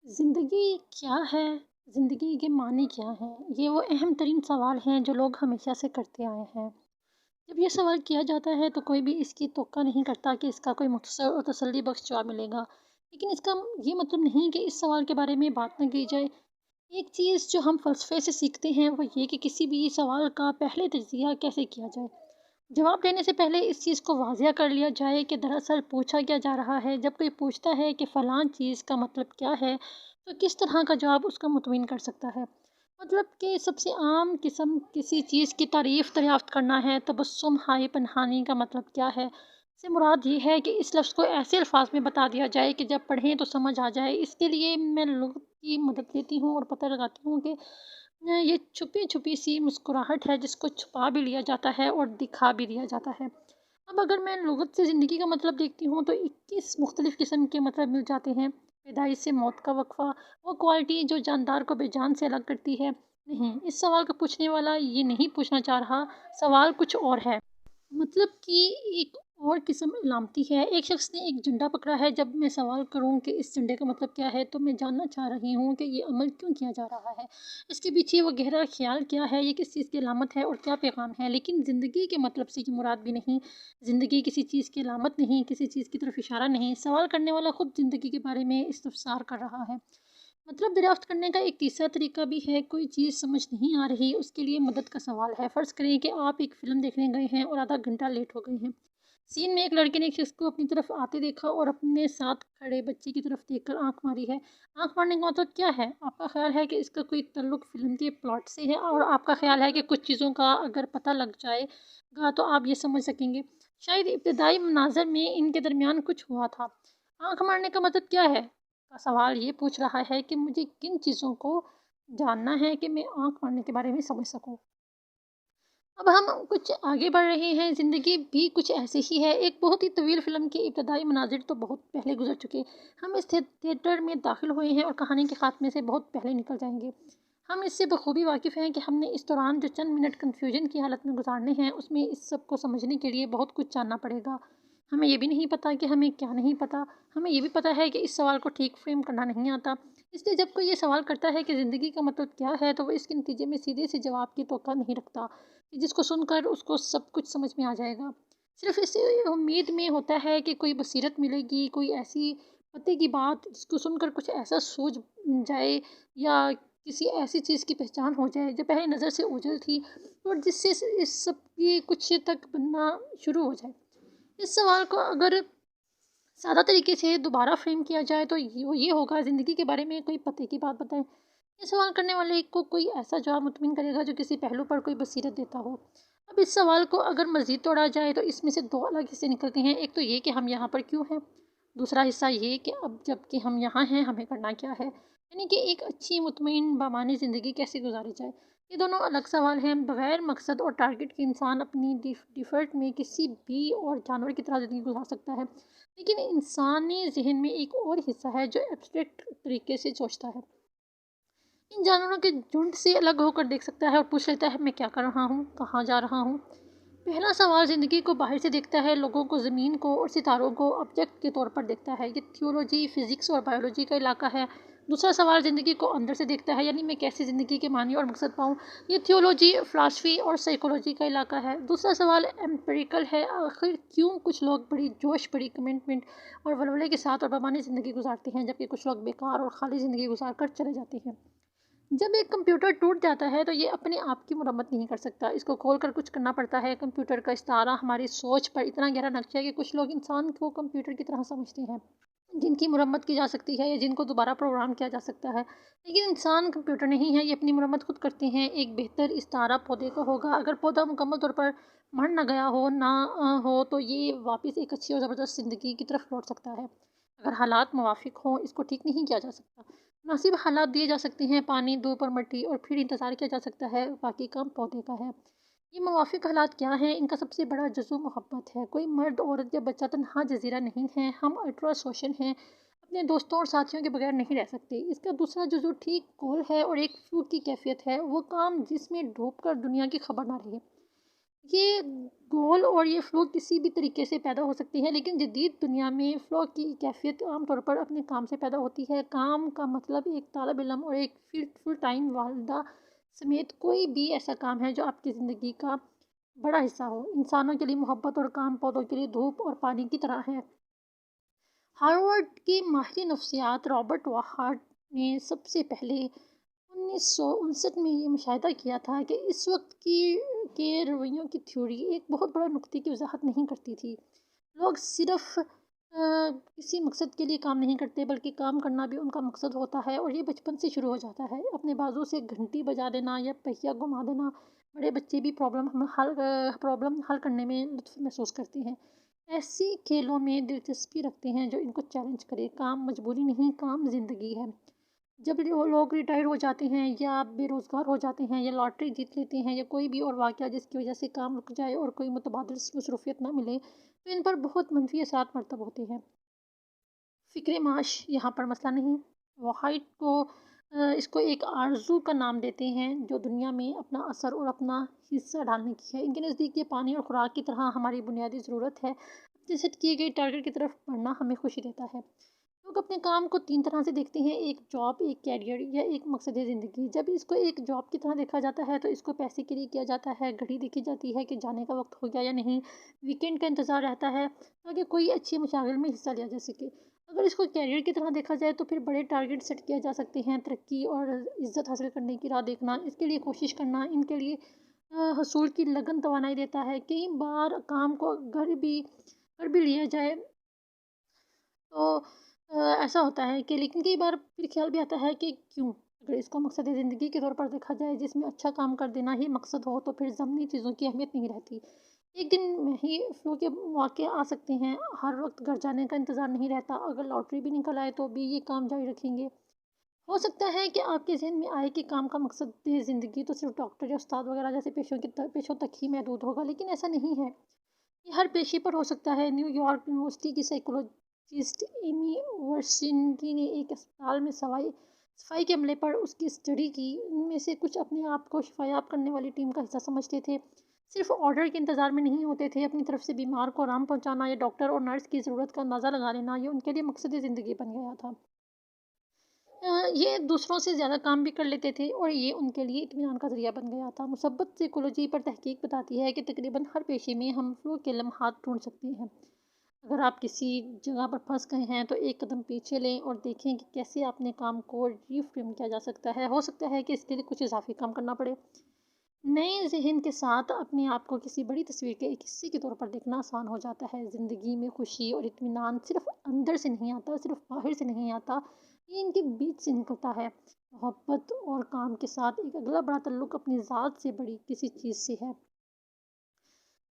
ज़िंदगी क्या है? ज़िंदगी के मायने क्या हैं? ये वो अहम तरीन सवाल हैं जो लोग हमेशा से करते आए हैं। जब ये सवाल किया जाता है तो कोई भी इसकी तोक्का नहीं करता कि इसका कोई मुख्तसर और तसल्ली बख्श जवाब मिलेगा। लेकिन इसका ये मतलब नहीं कि इस सवाल के बारे में बात ना की जाए। एक चीज़ जो हम फ़लसफ़े से सीखते हैं वो ये कि किसी भी सवाल का पहले तज्ज़िया कैसे किया जाए। जवाब देने से पहले इस चीज़ को वाज़िया कर लिया जाए कि दरअसल पूछा क्या जा रहा है। जब कोई पूछता है कि फ़लाँ चीज़ का मतलब क्या है, तो किस तरह का जवाब उसको मुतमिन कर सकता है। मतलब कि सबसे आम किस्म किसी चीज़ की तारीफ़ दरियाफ़्त करना है, तबस्सुम हाय पनहानी का मतलब क्या है? से मुराद ये है कि इस लफ्ज़ को ऐसे अल्फ़ाज़ में बता दिया जाए कि जब पढ़ें तो समझ आ जाए। इसके लिए मैं लुग़त की मदद लेती हूँ और पता लगाती हूँ कि ये छुपी-छुपी सी मुस्कुराहट है जिसको छुपा भी लिया जाता है और दिखा भी दिया जाता है। अब अगर मैं लुग़त से ज़िंदगी का मतलब देखती हूँ तो 21 मुख्तलिफ़ किस्म के मतलब मिल जाते हैं। पैदाइश से मौत का वक़्फ़ा, वो क्वालिटी जो जानदार को बेजान से अलग करती है। नहीं, इस सवाल का पूछने वाला ये नहीं पूछना चाह रहा, सवाल कुछ और है। मतलब कि एक और किस्म इलामती है। एक शख़्स ने एक झंडा पकड़ा है, जब मैं सवाल करूँ कि इस झंडे का मतलब क्या है, तो मैं जानना चाह रही हूँ कि ये अमल क्यों किया जा रहा है? इसके पीछे वो गहरा ख़्याल क्या है? ये किस चीज़ की अलामत है और क्या पैगाम है? लेकिन ज़िंदगी के मतलब से ये मुराद भी नहीं। ज़िंदगी किसी चीज़ की अलामत नहीं, किसी चीज़ की तरफ इशारा नहीं। सवाल करने वाला खुद ज़िंदगी के बारे में इस्तफ़सार कर रहा है। मतलब दरियाफ्त करने का एक तीसरा तरीका भी है। कोई चीज़ समझ नहीं आ रही, उसके लिए मदद का सवाल है। फ़र्ज़ करें कि आप एक फ़िल्म देखने गए हैं और आधा घंटा लेट हो गए हैं। सीन में एक लड़के ने एक शख्स को अपनी तरफ आते देखा और अपने साथ खड़े बच्चे की तरफ देखकर आंख मारी है। आंख मारने का मतलब क्या है? आपका ख्याल है कि इसका कोई ताल्लुक फ़िल्म के प्लॉट से है और आपका ख्याल है कि कुछ चीज़ों का अगर पता लग जाएगा तो आप ये समझ सकेंगे। शायद इब्तदाई मनाज़र में इनके दरमियान कुछ हुआ था। आंख मारने का मतलब क्या है? का सवाल ये पूछ रहा है कि मुझे किन चीज़ों को जानना है कि मैं आँख मारने के बारे में समझ सकूँ। अब हम कुछ आगे बढ़ रहे हैं, ज़िंदगी भी कुछ ऐसे ही है। एक बहुत ही तवील फ़िल्म के इब्तदाई मनाज़िर तो बहुत पहले गुज़र चुके। हम इस थिएटर में दाखिल हुए हैं और कहानी के ख़ात्मे से बहुत पहले निकल जाएँगे। हम इससे बखूबी वाकिफ़ हैं कि हमने इस दौरान जो चंद मिनट कन्फ्यूजन की हालत में गुज़ारने हैं, उसमें इस सब को समझने के लिए बहुत कुछ जानना पड़ेगा। हमें ये भी नहीं पता कि हमें क्या नहीं पता। हमें ये भी पता है कि इस सवाल को ठीक फ्रेम करना नहीं आता। इसलिए जब कोई ये सवाल करता है कि ज़िंदगी का मतलब क्या है, तो वो इसके नतीजे में सीधे से जवाब की तवक्को नहीं रखता कि जिसको सुनकर उसको सब कुछ समझ में आ जाएगा। सिर्फ़ इस उम्मीद में होता है कि कोई बसीरत मिलेगी, कोई ऐसी पते की बात जिसको सुनकर कुछ ऐसा सूझ जाए या किसी ऐसी चीज़ की पहचान हो जाए जो पहली नज़र से ओझल थी और जिससे इस सब की कुछ तक बनना शुरू हो जाए। इस सवाल को अगर सादा तरीके से दोबारा फ्रेम किया जाए तो ये होगा, ज़िंदगी के बारे में कोई पते की बात बताएं। ये सवाल करने वाले को कोई ऐसा जवाब मुतमिन करेगा जो किसी पहलू पर कोई बसीरत देता हो। अब इस सवाल को अगर मज़ीद तोड़ा जाए तो इसमें से दो अलग हिस्से निकलते हैं। एक तो ये कि हम यहाँ पर क्यों हैं, दूसरा हिस्सा ये कि अब जब कि हम यहाँ हैं हमें करना क्या है, यानी कि एक अच्छी मुतमईन बामानी ज़िंदगी कैसे गुजारी जाए। ये दोनों अलग सवाल हैं। बगैर मकसद और टारगेट के इंसान अपनी डिफ़ॉल्ट में किसी भी और जानवर की तरह ज़िंदगी गुजार सकता है। लेकिन इंसानी ज़हन में एक और हिस्सा है जो एब्स्ट्रैक्ट तरीके से सोचता है। इन जानवरों के झुंड से अलग होकर देख सकता है और पूछ लेता है, मैं क्या कर रहा हूँ, कहाँ जा रहा हूँ। पहला सवाल ज़िंदगी को बाहर से देखता है, लोगों को, ज़मीन को और सितारों को ऑब्जेक्ट के तौर पर देखता है। ये थियोलॉजी, फ़िज़िक्स और बायोलॉजी का इलाका है। दूसरा सवाल ज़िंदगी को अंदर से देखता है, यानी मैं कैसे ज़िंदगी के मानी और मकसद पाऊँ। ये थियोलॉजी, फ़िलासफ़ी और साइकोलॉजी का इलाका है। दूसरा सवाल एम्पिरिकल है, आखिर क्यों कुछ लोग बड़ी जोश, बड़ी कमिटमेंट और वल्वले के साथ और बेमानी ज़िंदगी गुजारते हैं, जबकि कुछ लोग बेकार और खाली ज़िंदगी गुजार कर चले जाते हैं। जब एक कंप्यूटर टूट जाता है तो ये अपने आप की मरम्मत नहीं कर सकता, इसको खोल कर कुछ करना पड़ता है। कंप्यूटर का इस्तारा हमारी सोच पर इतना गहरा नक्शा है कि कुछ लोग इंसान को कंप्यूटर की तरह समझते हैं, जिनकी मरम्मत की जा सकती है या जिनको दोबारा प्रोग्राम किया जा सकता है। लेकिन इंसान कंप्यूटर नहीं है, ये अपनी मरम्मत खुद करते हैं। एक बेहतर इस्तारा पौधे का होगा। अगर पौधा मुकम्मल तौर पर मर ना गया हो ना हो तो ये वापस एक अच्छी और ज़बरदस्त ज़िंदगी की तरफ लौट सकता है। अगर हालात मुवाफिक हों, इसको ठीक नहीं किया जा सकता। मुनासिब हालात दिए जा सकते हैं, पानी, धूप और मिट्टी, और फिर इंतज़ार किया जा सकता है, बाकी काम पौधे का है। ये मुवाफ़िक हालात क्या हैं? इनका सबसे बड़ा जुज़्व मोहब्बत है। कोई मर्द, औरत या बच्चा तन्हा जज़ीरा नहीं है। हम अल्ट्रा सोशल हैं, अपने दोस्तों और साथियों के बगैर नहीं रह सकते। इसका दूसरा जुज़्व ठीक गोल है और एक फ्रूट की कैफ़ियत है, वो काम जिसमें डूब कर दुनिया की खबर ना रहे। یہ گول اور یہ فلو کسی بھی طریقے سے پیدا ہو سکتی ہے، لیکن جدید دنیا میں فلو کی کیفیت عام طور پر اپنے کام سے پیدا ہوتی ہے۔ کام کا مطلب ایک طالب علم اور ایک فل ٹائم والدہ سمیت کوئی بھی ایسا کام ہے جو آپ کی زندگی کا بڑا حصہ ہو۔ انسانوں کے لیے محبت اور کام پودوں کے لیے دھوپ اور پانی کی طرح ہے۔ ہارورڈ کے ماہر نفسیات رابرٹ واہارڈ نے سب سے پہلے 1959 میں یہ مشاہدہ کیا تھا کہ اس وقت کے رویوں کی تھیوری ایک بہت بڑا نقطے کی وضاحت نہیں کرتی تھی۔ لوگ صرف کسی مقصد کے لیے کام نہیں کرتے، بلکہ کام کرنا بھی ان کا مقصد ہوتا ہے، اور یہ بچپن سے شروع ہو جاتا ہے۔ اپنے بازو سے گھنٹی بجا دینا یا پہیہ گھما دینا۔ بڑے بچے بھی پرابلم حل کرنے میں لطف محسوس کرتے ہیں، ایسی کھیلوں میں دلچسپی رکھتے ہیں جو ان کو چیلنج کرے۔ کام مجبوری نہیں، کام زندگی ہے۔ جب لوگ ریٹائر ہو جاتے ہیں یا بے روزگار ہو جاتے ہیں یا لاٹری جیت لیتے ہیں یا کوئی بھی اور واقعہ جس کی وجہ سے کام رک جائے اور کوئی متبادل مصروفیت نہ ملے، تو ان پر بہت منفی اثرات مرتب ہوتے ہیں۔ فکر معاش یہاں پر مسئلہ نہیں۔ وہائٹ اس کو ایک آرزو کا نام دیتے ہیں جو دنیا میں اپنا اثر اور اپنا حصہ ڈالنے کی ہے۔ ان کے نزدیک یہ پانی اور خوراک کی طرح ہماری بنیادی ضرورت ہے۔ اپنے سیٹ کیے گئے ٹارگیٹ کی طرف بڑھنا ہمیں خوشی دیتا ہے۔ لوگ اپنے کام کو 3 طرح سے دیکھتے ہیں: ایک جاب، ایک کیریئر یا ایک مقصد زندگی۔ جب اس کو ایک جاب کی طرح دیکھا جاتا ہے تو اس کو پیسے کے لیے کیا جاتا ہے، گھڑی دیکھی جاتی ہے کہ جانے کا وقت ہو گیا یا نہیں، ویکینڈ کا انتظار رہتا ہے تاکہ کوئی اچھے مشاغل میں حصہ لیا جا سکے۔ اگر اس کو کیریئر کی طرح دیکھا جائے تو پھر بڑے ٹارگیٹ سیٹ کیا جا سکتے ہیں: ترقی اور عزت حاصل کرنے کی راہ دیکھنا، اس کے لیے کوشش کرنا، ان کے لیے حصول کی لگن توانائی دیتا ہے۔ کئی بار کام کو کر بھی لیا جائے تو ایسا ہوتا ہے کہ، لیکن کئی بار پھر خیال بھی آتا ہے کہ کیوں؟ اگر اس کو مقصد زندگی کے طور پر دیکھا جائے جس میں اچھا کام کر دینا ہی مقصد ہو، تو پھر ضمنی چیزوں کی اہمیت نہیں رہتی۔ ایک دن میں ہی فلو کے مواقع آ سکتے ہیں، ہر وقت گھر جانے کا انتظار نہیں رہتا۔ اگر لاٹری بھی نکل آئے تو بھی یہ کام جاری رکھیں گے۔ ہو سکتا ہے کہ آپ کے ذہن میں آئے کہ کام کا مقصد زندگی تو صرف ڈاکٹر یا استاد وغیرہ جیسے پیشوں تک ہی محدود ہوگا، لیکن ایسا نہیں ہے۔ یہ ہر پیشے پر ہو سکتا ہے۔ نیو یارک یونیورسٹی کی سائیکولوجسٹ ایمی ورسینگی نے ایک اسپتال میں صفائی کے عملے پر اس کی اسٹڈی کی۔ ان میں سے کچھ اپنے آپ کو شفایاب کرنے والی ٹیم کا حصہ سمجھتے تھے، صرف آرڈر کے انتظار میں نہیں ہوتے تھے۔ اپنی طرف سے بیمار کو آرام پہنچانا یا ڈاکٹر اور نرس کی ضرورت کا اندازہ لگا لینا، یہ ان کے لیے مقصد زندگی بن گیا تھا۔ یہ دوسروں سے زیادہ کام بھی کر لیتے تھے اور یہ ان کے لیے اطمینان کا ذریعہ بن گیا تھا۔ مثبت سائیکولوجی پر تحقیق بتاتی ہے کہ تقریباً ہر پیشے میں ہم فلو کے لمحات ڈھونڈ سکتے ہیں۔ اگر آپ کسی جگہ پر پھنس گئے ہیں تو ایک قدم پیچھے لیں اور دیکھیں کہ کیسے اپنے کام کو ری فریم کیا جا سکتا ہے۔ ہو سکتا ہے کہ اس کے لیے کچھ اضافی کام کرنا پڑے۔ نئے ذہن کے ساتھ اپنے آپ کو کسی بڑی تصویر کے ایک حصے کے طور پر دیکھنا آسان ہو جاتا ہے۔ زندگی میں خوشی اور اطمینان صرف اندر سے نہیں آتا، صرف باہر سے نہیں آتا، یہ ان کے بیچ سے نکلتا ہے۔ محبت اور کام کے ساتھ ایک اگلا بڑا تعلق اپنی ذات سے بڑی کسی چیز سے ہے۔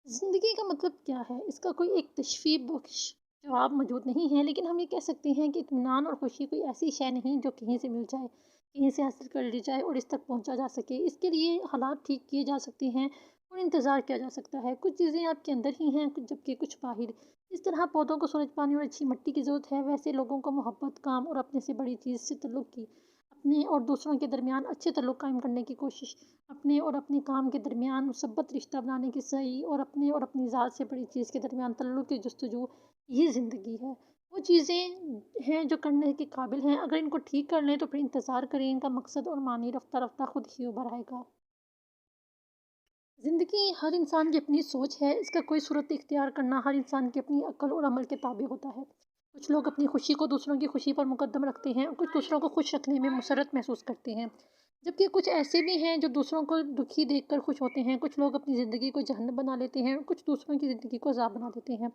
زندگی کا مطلب کیا ہے؟ اس کا کوئی ایک تشفیع بخش جواب موجود نہیں ہے، لیکن ہم یہ کہہ سکتے ہیں کہ اطمینان اور خوشی کوئی ایسی شے نہیں جو کہیں سے مل جائے، کہیں سے حاصل کر لی جائے اور اس تک پہنچا جا سکے۔ اس کے لیے حالات ٹھیک کیے جا سکتے ہیں اور انتظار کیا جا سکتا ہے۔ کچھ چیزیں آپ کے اندر ہی ہیں جبکہ کچھ باہر۔ جس طرح پودوں کو سورج، پانی اور اچھی مٹی کی ضرورت ہے، ویسے لوگوں کو محبت، کام اور اپنے سے بڑی چیز سے تعلق کی، اپنے اور دوسروں کے درمیان اچھے تعلق قائم کرنے کی کوشش، اپنے اور اپنے کام کے درمیان مثبت رشتہ بنانے کی سعی اور اپنے اور اپنی ذات سے بڑی چیز کے درمیان تعلق کی جستجو، یہ زندگی ہے۔ وہ چیزیں ہیں جو کرنے کے قابل ہیں۔ اگر ان کو ٹھیک کر لیں تو پھر انتظار کریں، ان کا مقصد اور معنی رفتہ رفتہ خود ہی ابھر آئے گا۔ زندگی ہر انسان کی اپنی سوچ ہے، اس کا کوئی صورت اختیار کرنا ہر انسان کی اپنی عقل اور عمل کے تابع ہوتا ہے۔ کچھ لوگ اپنی خوشی کو دوسروں کی خوشی پر مقدم رکھتے ہیں اور کچھ دوسروں کو خوش رکھنے میں مسرت محسوس کرتے ہیں، جبکہ کچھ ایسے بھی ہیں جو دوسروں کو دکھی دیکھ کر خوش ہوتے ہیں۔ کچھ لوگ اپنی زندگی کو جہنم بنا لیتے ہیں اور کچھ دوسروں کی زندگی کو عذاب بنا دیتے ہیں۔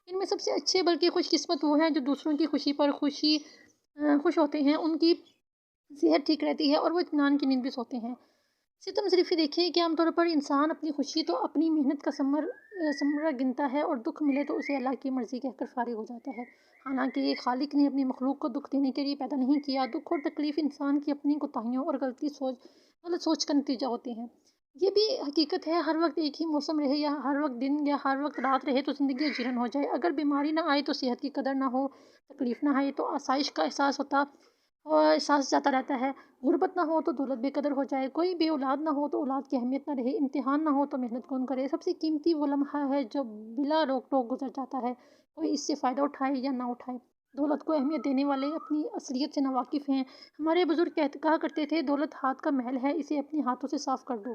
ان میں سب سے اچھے بلکہ خوش قسمت وہ ہیں جو دوسروں کی خوشی پر خوش ہوتے ہیں، ان کی صحت ٹھیک رہتی ہے اور وہ اطمینان کی نیند بھی سوتے ہیں۔ ستم ظریفی دیکھیں کہ عام طور پر انسان اپنی خوشی تو اپنی محنت کا ثمرہ گنتا ہے اور دکھ ملے تو اسے اللہ کی مرضی کہہ کر فارغ ہو جاتا ہے، حالانکہ یہ خالق نے اپنی مخلوق کو دکھ دینے کے لیے پیدا نہیں کیا۔ دکھ اور تکلیف انسان کی اپنی کوتاہیوں اور غلط سوچ کا نتیجہ ہوتے ہیں۔ یہ بھی حقیقت ہے، ہر وقت ایک ہی موسم رہے یا ہر وقت دن یا ہر وقت رات رہے تو زندگی اجیرن ہو جائے۔ اگر بیماری نہ آئے تو صحت کی قدر نہ ہو، تکلیف نہ آئے تو آسائش کا احساس और एहसास जाता रहता है। गुर्बत ना हो तो दौलत बेकदर हो जाए, कोई बे औलाद ना हो तो औलाद की अहमियत ना रहे, इम्तिहान ना हो तो मेहनत कौन करे। सबसे कीमती वो लम्हा है जो बिला रोक टोक गुजर जाता है, कोई इससे फ़ायदा उठाए या ना उठाए। दौलत को अहमियत देने वाले अपनी असलियत से नावाकिफ़ हैं। हमारे बुजुर्ग कहा करते थे, दौलत हाथ का महल है, इसे अपने हाथों से साफ़ कर दो।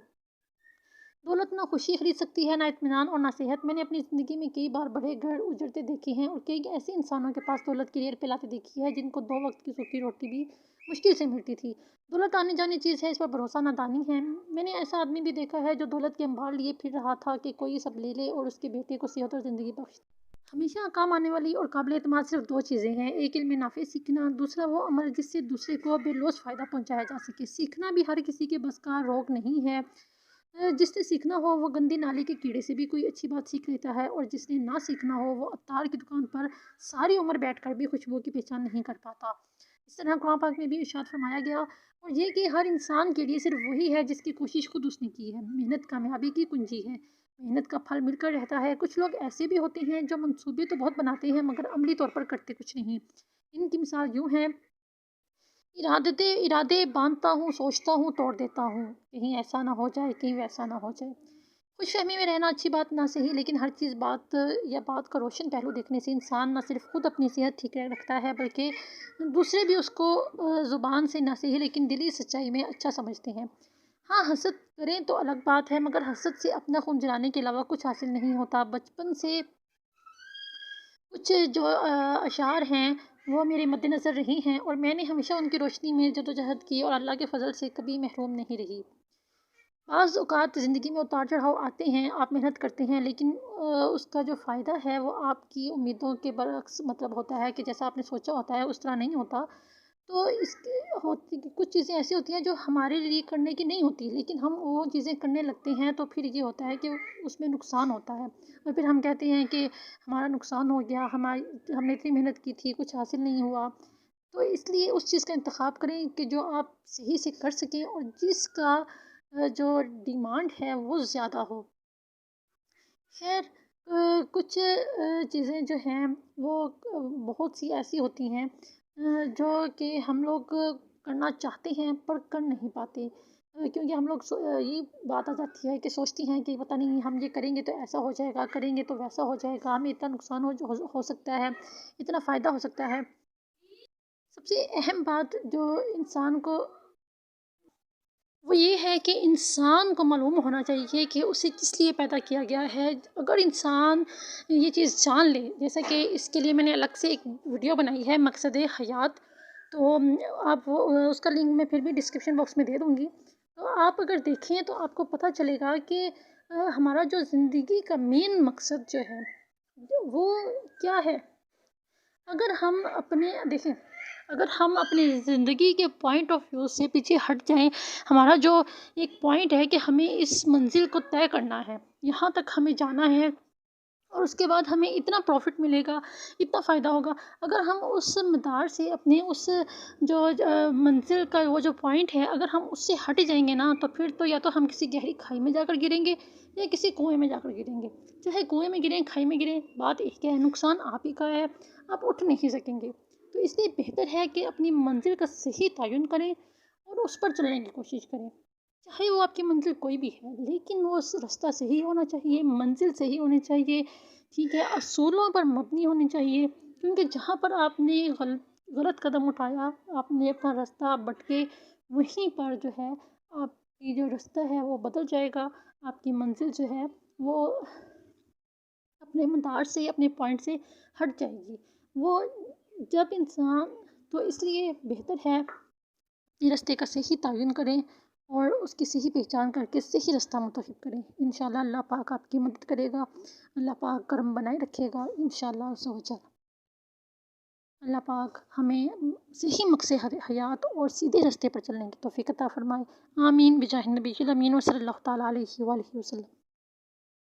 दौलत ना खुशी खरीद सकती है, ना इत्मीनान और ना सेहत। मैंने अपनी ज़िंदगी में कई बार बड़े घर उजड़ते देखे हैं और कई ऐसे इंसानों के पास दौलत की रेल पिलाते देखी है जिनको 2 वक्त की सूखी रोटी भी मुश्किल से मिलती थी। दौलत आने जाने चीज़ है, इस पर भरोसा नादानी है। मैंने ऐसा आदमी भी देखा है जो दौलत के अंबार लिए फिर रहा था कि कोई सब ले ले और उसके बेटे को सेहत और ज़िंदगी बख्श दे। हमेशा काम आने वाली और काबिल एतमाद सिर्फ 2 चीज़ें हैं, एक इल्म नाफ़े सीखना, दूसरा वो अमल जिससे दूसरे को बेलौस फ़ायदा पहुँचाया जा सके। सीखना भी हर किसी के बस का रोग नहीं है। जिसने सीखना हो वो गंदी नाली के कीड़े से भी कोई अच्छी बात सीख लेता है, और जिसने ना सीखना हो वो अत्तार की दुकान पर सारी उम्र बैठकर भी खुशबू की पहचान नहीं कर पाता। इस तरह कुरान पाक में भी इरशाद फरमाया गया, और ये कि हर इंसान के लिए सिर्फ वही है जिसकी कोशिश खुद उसने की है। मेहनत कामयाबी की कुंजी है। मेहनत का फल मिलकर रहता है। कुछ लोग ऐसे भी होते हैं जो मंसूबे तो बहुत बनाते हैं मगर अमली तौर पर करते कुछ नहीं। इनकी मिसाल यूँ है, इरादे बाँधता हूँ, सोचता हूँ, तोड़ देता हूँ। कहीं ऐसा ना हो जाए, कहीं वैसा ना हो जाए। खुशफ़हमी में रहना अच्छी बात ना सही, लेकिन हर चीज़ बात का रोशन पहलू देखने से इंसान न सिर्फ़ खुद अपनी सेहत ठीक रखता है, बल्कि दूसरे भी उसको ज़ुबान से ना सही लेकिन दिली सच्चाई में अच्छा समझते हैं। हाँ, हसद करें तो अलग बात है, मगर हसद से अपना खून जलाने के अलावा कुछ हासिल नहीं होता। बचपन से कुछ जो अशार हैं वो मेरे मद्देनज़र रही हैं और मैंने हमेशा उनकी रोशनी में जद्दोजहद की और अल्लाह के फ़ज़ल से कभी महरूम नहीं रही। बाज़ औक़ात ज़िंदगी में उतार चढ़ाव आते हैं, आप मेहनत करते हैं लेकिन उसका जो फ़ायदा है वो आपकी उम्मीदों के बरअक्स मतलब होता है कि जैसा आपने सोचा होता है उस तरह नहीं होता। तो इसके होती कुछ चीज़ें ऐसी होती हैं जो हमारे लिए करने की नहीं होती, लेकिन हम वो चीज़ें करने लगते हैं तो फिर ये होता है कि उसमें नुकसान होता है, और फिर हम कहते हैं कि हमारा नुकसान हो गया, हमारी हमने इतनी मेहनत की थी, कुछ हासिल नहीं हुआ। तो इसलिए उस चीज़ का इंतखाब करें कि जो आप सही से कर सकें और जिसका जो डिमांड है वो ज़्यादा हो। ख़ैर कुछ चीज़ें जो हैं वो बहुत सी ऐसी होती हैं जो कि हम लोग करना चाहते हैं पर कर नहीं पाते, क्योंकि हम लोग ये बात आ जाती है कि सोचती हैं कि पता नहीं हम ये करेंगे तो ऐसा हो जाएगा, करेंगे तो वैसा हो जाएगा, हमें इतना नुकसान हो सकता है, इतना फ़ायदा हो सकता है। सबसे अहम बात जो इंसान को वो ये है कि इंसान को मालूम होना चाहिए कि उसे किस लिए पैदा किया गया है। अगर इंसान ये चीज़ जान ले, जैसा कि इसके लिए मैंने अलग से एक वीडियो बनाई है मकसद हयात, तो आप वो उसका लिंक मैं फिर भी डिस्क्रिप्शन बॉक्स में दे दूँगी। तो आप अगर देखें तो आपको पता चलेगा कि हमारा जो ज़िंदगी का मेन मकसद जो है वो क्या है। अगर हम अपने देखें, अगर हम अपनी ज़िंदगी के पॉइंट ऑफ व्यू से पीछे हट जाएं, हमारा जो एक पॉइंट है कि हमें इस मंजिल को तय करना है, यहाँ तक हमें जाना है और उसके बाद हमें इतना प्रॉफिट मिलेगा, इतना फ़ायदा होगा। अगर हम उस मदार से अपने उस जो मंजिल का वो जो पॉइंट है अगर हम उससे हट जाएंगे ना, तो फिर तो या तो हम किसी गहरी खाई में जाकर गिरेंगे या किसी कुएं में जाकर गिरेंगे। चाहे कुएं में गिरें, खाई में गिरें, बात एक है, नुकसान आप ही का है, आप उठ नहीं सकेंगे। तो इसलिए बेहतर है कि अपनी मंजिल का सही तयन करें और उस पर चलने की कोशिश करें। चाहे वो आपकी मंजिल कोई भी है, लेकिन वो रास्ता सही होना चाहिए, मंजिल सही होनी चाहिए, ठीक है, असूलों पर मबनी होनी चाहिए। क्योंकि जहाँ पर आपने गलत कदम उठाया, आपने अपना रास्ता भटके, वहीं पर जो है आपकी जो रास्ता है वो बदल जाएगा, आपकी मंजिल जो है वो अपने मदार से, अपने पॉइंट से हट जाएगी। वो जब इंसान तो इसलिए बेहतर है कि रास्ते का सही तयन करें और उसकी सही पहचान करके सही रास्ता मुंतखब करें। इंशाअल्लाह अल्लाह पाक आपकी मदद करेगा, अल्लाह पाक करम बनाए रखेगा इंशाअल्लाह अज़्ज़ व जल। अल्लाह पाक हमें सही मकसद हयात और सीधे रास्ते पर चलने की तौफ़ीक़ अता फ़रमाए। आमीन बिजाहिन नबी अमीन व सल्लल्लाहु तआला अलैहि व आलिहि वसल्लम।